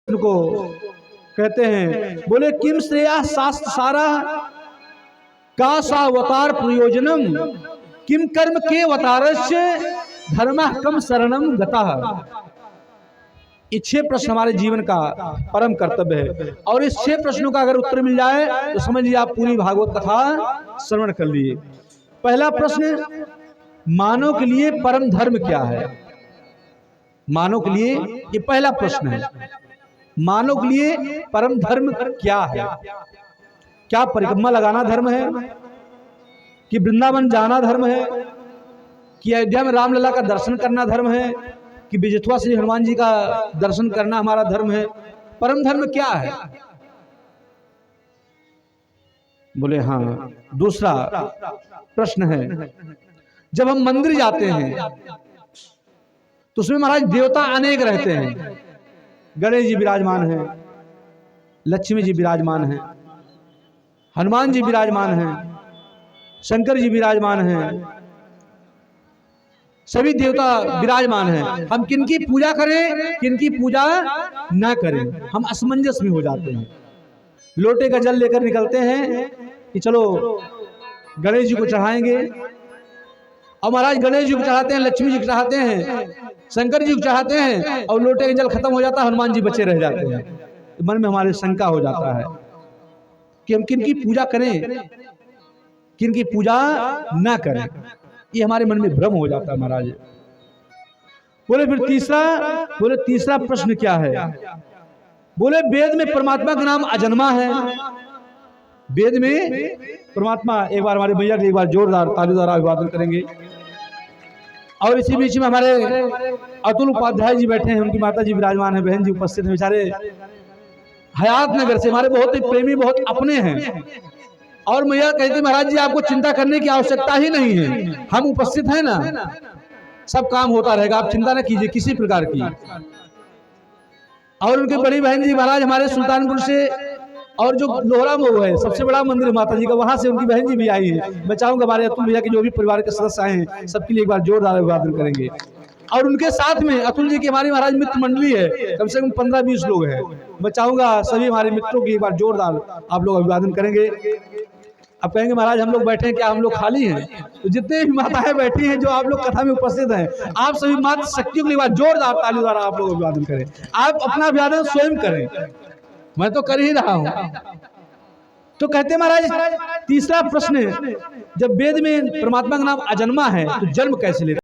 को कहते हैं, बोले किम श्रेया शास्त्र सारा का सावतार प्रयोजनम किम कर्म के अवतारस्य धर्म कम शरणम गता। ये 6 प्रश्न हमारे जीवन का परम कर्तव्य है, और इस 6 प्रश्नों का अगर उत्तर मिल जाए तो समझ लीजिए आप पूरी भागवत कथा श्रवण कर लिए। पहला प्रश्न, मानव के लिए परम धर्म क्या है? मानव के लिए ये पहला प्रश्न है, मानव के लिए परम धर्म क्या है? क्या परिक्रमा लगाना धर्म है? कि वृंदावन जाना धर्म है? कि अयोध्या में रामलला का दर्शन करना धर्म है? कि बिजथुआ श्री हनुमान जी का दर्शन करना हमारा धर्म है? परम धर्म क्या है? बोले हाँ। दूसरा प्रश्न है, जब हम मंदिर जाते हैं तो उसमें महाराज देवता अनेक रहते हैं। गणेश जी विराजमान हैं, लक्ष्मी जी विराजमान हैं, हनुमान जी विराजमान हैं, शंकर जी विराजमान हैं, सभी देवता विराजमान हैं। हम किनकी पूजा करें, किनकी पूजा ना करें, हम असमंजस में हो जाते हैं। लोटे का जल लेकर निकलते हैं कि चलो गणेश जी को चढ़ाएंगे, और महाराज गणेश जी को चढ़ाते हैं, लक्ष्मी जी को चढ़ाते हैं, शंकर जी को चढ़ाते हैं, और लोटे का जल खत्म हो जाता है, हनुमान जी बचे रह जाते हैं। तो मन में हमारे शंका हो जाता है कि हम किनकी पूजा करें, किनकी पूजा ना करें। ये हमारे मन में भ्रम हो जाता है महाराज। बोले फिर तीसरा प्रश्न क्या है? बोले वेद में परमात्मा का नाम अजन्मा है। वेद में परमात्मा, एक बार हमारे भैया एक बार जोरदार ताली द्वारा अभिवादन करेंगे। और इसी बीच में हमारे अतुल उपाध्याय जी बैठे हैं, उनकी माता जी विराजमान है, बहन जी उपस्थित हैं, बेचारे हयात नगर से, हमारे बहुत ही प्रेमी, बहुत अपने हैं। और मैया कहती महाराज जी आपको चिंता करने की आवश्यकता ही नहीं है, हम उपस्थित हैं ना, सब काम होता रहेगा, आप चिंता न कीजिए किसी प्रकार की। और उनकी बड़ी बहन जी महाराज हमारे सुल्तानपुर से, और जो लोहरा मऊ है सबसे बड़ा मंदिर है माता जी का, वहां से उनकी बहन जी भी आई है। मैं चाहूंगा हमारे अतुल भैया के जो भी परिवार के सदस्य आए हैं सबके लिए एक बार जोरदार अभिवादन करेंगे। और उनके साथ में अतुल जी की हमारी महाराज मित्र मंडली है, कम से कम 15-20 लोग हैं। मैं चाहूंगा सभी हमारे मित्रों की एक बार जोरदार आप लोग अभिवादन करेंगे। अब कहेंगे महाराज हम लोग बैठे हैं, क्या हम लोग खाली हैं? तो जितने भी माताएं बैठी हैं जो आप लोग कथा में उपस्थित हैं, आप सभी माता शक्तियों के लिए जोरदार ताली द्वारा आप लोग अभिवादन करें। आप अपना अभिवादन स्वयं करें, मैं तो कर ही रहा हूं। तो कहते महाराज तीसरा प्रश्न, जब वेद में परमात्मा का नाम अजन्मा है तो जन्म कैसे लेता?